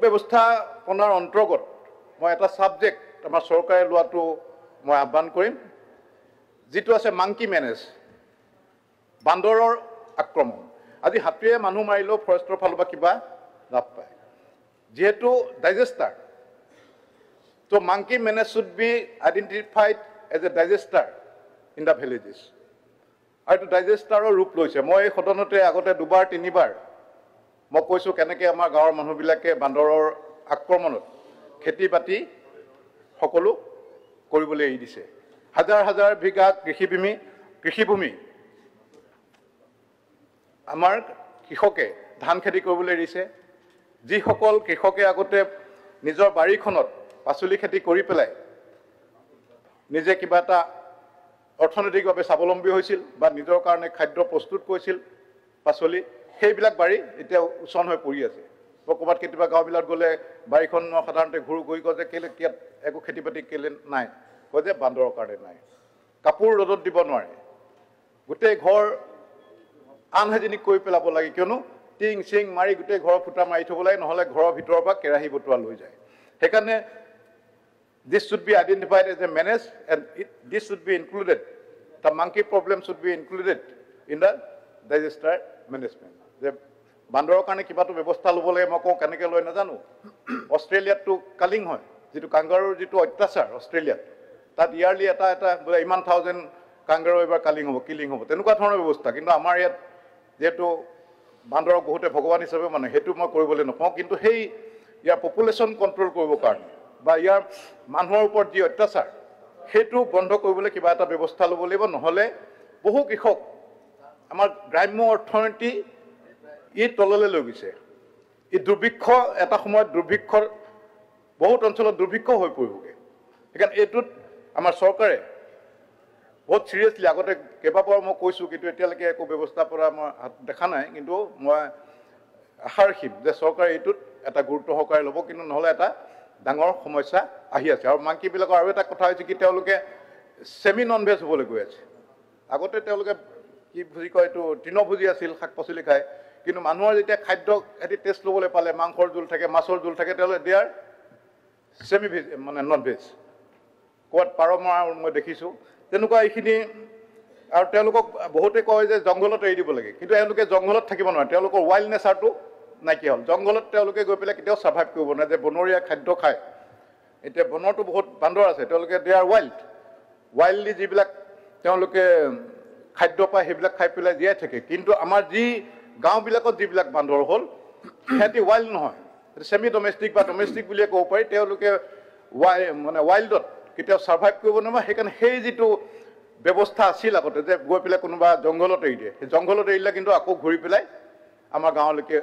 ব্যৱস্থাপনাৰ অন্তৰ্গত মই এটা সাবজেক্ট আমাৰ চৰকাৰে লোৱাটো মই আহ্বান কৰিম, যিটো আছে মাংকি মেনেজ, বান্দৰৰ আক্ৰমণ। আজি হাতীয়ে মানুহ মাৰিলেও ফৰেষ্টৰ ফালৰ পৰা কিবা লাভ পায়, যিহেতু disaster. So monkey menace should be identified as a digester in the villages. আৰু এইটো ডাইজেষ্টাৰৰ ৰূপ লৈছে। মই এই সদনতে আগতে দুবাৰ তিনিবাৰ মই কৈছোঁ কেনেকৈ আমাৰ গাঁৱৰ মানুহবিলাকে বান্দৰৰ আক্ৰমণত খেতি বাতি সকলো কৰিবলৈ এৰি দিছে। হাজাৰ হাজাৰ বিঘা কৃষিভূমি আমাৰ কৃষকে ধান খেতি কৰিবলৈ এৰিছে। যিসকল কৃষকে আগতে নিজৰ বাৰীখনত পাচলি খেতি কৰি পেলাই নিজে কিবা এটা অৰ্থনৈতিকভাৱে স্বাৱলম্বী হৈছিল বা নিজৰ কাৰণে খাদ্য প্ৰস্তুত কৰিছিল পাচলি, সেইবিলাক বাৰী এতিয়া উচন হৈ পৰি আছে। ক'ৰবাত কেতিয়াবা গাঁওবিলাক গ'লে বাৰীখন সাধাৰণতে ঘূৰি গৈ কয় যে কেলৈ ইয়াত একো খেতি বাতি কেলৈ নাই, কয় যে বান্দৰৰ কাৰণে নাই। কাপোৰ ৰ'দত দিব নোৱাৰে, গোটেই ঘৰ আনহাইজেনিক কৰি পেলাব লাগে, কিয়নো টিং চিং মাৰি গোটেই ঘৰৰ ফুটা মাৰি থ'ব লাগে, নহ'লে ঘৰৰ ভিতৰৰ পৰা কেৰাহী বটোৱা লৈ যায়। সেইকাৰণে this should be identified as a menace and this should be included. The monkey problem should be included in the disaster management. যে বান্দৰৰ কাৰণে কিবাটো ব্যৱস্থা ল'ব লাগে, মই কওঁ কেনেকৈ লয় নাজানো। অষ্ট্ৰেলিয়াতটো কালিং হয়, যিটো কাংগাৰুৰ যিটো অত্যাচাৰ অষ্ট্ৰেলিয়াত, তাত ইয়াৰলি এটা বোলে ইমান 1000 কাংগাৰু এইবাৰ কিলিং হ'ব, তেনেকুৱা ধৰণৰ ব্যৱস্থা। কিন্তু আমাৰ ইয়াত যিহেতু বান্দৰক বহুতে ভগৱান হিচাপে মানে, সেইটো মই কৰিবলৈ নকওঁ। কিন্তু সেই ইয়াৰ পপুলেশ্যন কণ্ট্ৰল কৰিবৰ কাৰণে বা ইয়াৰ মানুহৰ ওপৰত যি অত্যাচাৰ, সেইটো বন্ধ কৰিবলৈ কিবা এটা ব্যৱস্থা ল'ব লাগিব। নহ'লে বহু কৃষক আমাৰ গ্ৰাম্য অৰ্থনীতি তললৈ লৈ গৈছে। দুৰ্ভিক্ষ এটা সময়ত দুৰ্ভিক্ষৰ বহুত অঞ্চলত দুৰ্ভিক্ষ হৈ পৰিবগৈ। সেইকাৰণে এইটোত আমাৰ চৰকাৰে বহুত চিৰিয়াছলি, আগতে কেইবাবাৰো মই কৈছোঁ কিন্তু এতিয়ালৈকে একো ব্যৱস্থাপনা মই দেখা নাই, কিন্তু মই আশা ৰাখিম যে চৰকাৰে এইটোত এটা গুৰুত্ব সহকাৰে ল'ব, কিন্তু নহ'লে এটা ডাঙৰ সমস্যা আহি আছে। আৰু মাংকিবিলাকৰ আৰু এটা কথা হৈছে কি, তেওঁলোকে ছেমি নন ভেজ হ'বলৈ গৈ আছে। আগতে তেওঁলোকে কি ভুজি কয়, এইটো তৃণভোজী আছিল, শাক পাচলি খায়, কিন্তু মানুহৰ যেতিয়া খাদ্য সিহঁতি টেষ্ট ল'বলৈ পালে, মাংসৰ জোল থাকে, মাছৰ জোল থাকে, তেওঁলোকে দে আৰ ছেমি ভেজ মানে নন ভেজ। ক'ৰবাত পাৰ মৰা মই দেখিছোঁ তেনেকুৱা এইখিনি। আৰু তেওঁলোকক বহুতে কয় যে জংঘলত এৰি দিব লাগে, কিন্তু এওঁলোকে জংঘলত থাকিব নোৱাৰে, তেওঁলোকৰ ৱাইল্ড নেচাৰটো নাইকিয়া হ'ল। জংঘলত তেওঁলোকে গৈ পেলাই কেতিয়াও ছাৰ্ভাইভ কৰিব নোৱাৰে, যে বনৰীয়া খাদ্য খায়। এতিয়া বনৰটো বহুত বান্দৰ আছে, তেওঁলোকে দে আৰ ৱাইল্ডলি যিবিলাক তেওঁলোকে খাদ্য পায় সেইবিলাক খাই পেলাই জীয়াই থাকে। কিন্তু আমাৰ যি গাঁওবিলাকত যিবিলাক বান্দৰ হ'ল, সিহঁতি ৱাইল্ড নহয়, ছেমি ডমেষ্টিক বা ডমেষ্টিক বুলিয়ে ক'ব পাৰি। তেওঁলোকে ৱাইল্ডত কেতিয়াও ছাৰ্ভাইভ কৰিব নোৱাৰে। সেইকাৰণে সেই যিটো ব্যৱস্থা আছিল আগতে, যে গৈ পেলাই কোনোবা জংঘলত এৰি দিয়ে, সেই জংঘলত এৰিলে কিন্তু আকৌ ঘূৰি পেলাই আমাৰ গাঁৱলৈকে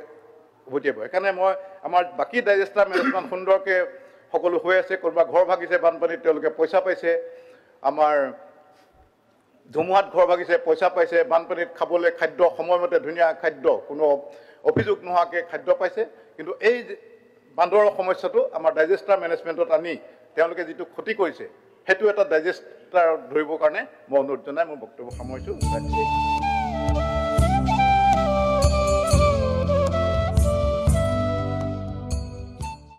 উভতি আহিব। সেইকাৰণে মই আমাৰ বাকী ডাইজেষ্টাৰ মেনেজমেণ্ট সুন্দৰকৈ সকলো হৈ আছে। কোনোবা ঘৰ ভাগিছে বানপানীত, তেওঁলোকে পইচা পাইছে। আমাৰ ধুমুহাত ঘৰ ভাগিছে, পইচা পাইছে। বানপানীত খাবলৈ খাদ্য সময়মতে ধুনীয়া খাদ্য, কোনো অভিযোগ নোহোৱাকৈ খাদ্য পাইছে। কিন্তু এই বান্দৰৰ সমস্যাটো আমাৰ ডাইজেষ্টাৰ মেনেজমেণ্টত আনি তেওঁলোকে যিটো ক্ষতি কৰিছে, সেইটো এটা ডাইজেষ্টাৰ ধৰিবৰ কাৰণে মই অনুৰোধ জনাই মোৰ বক্তব্য সামৰিছোঁ।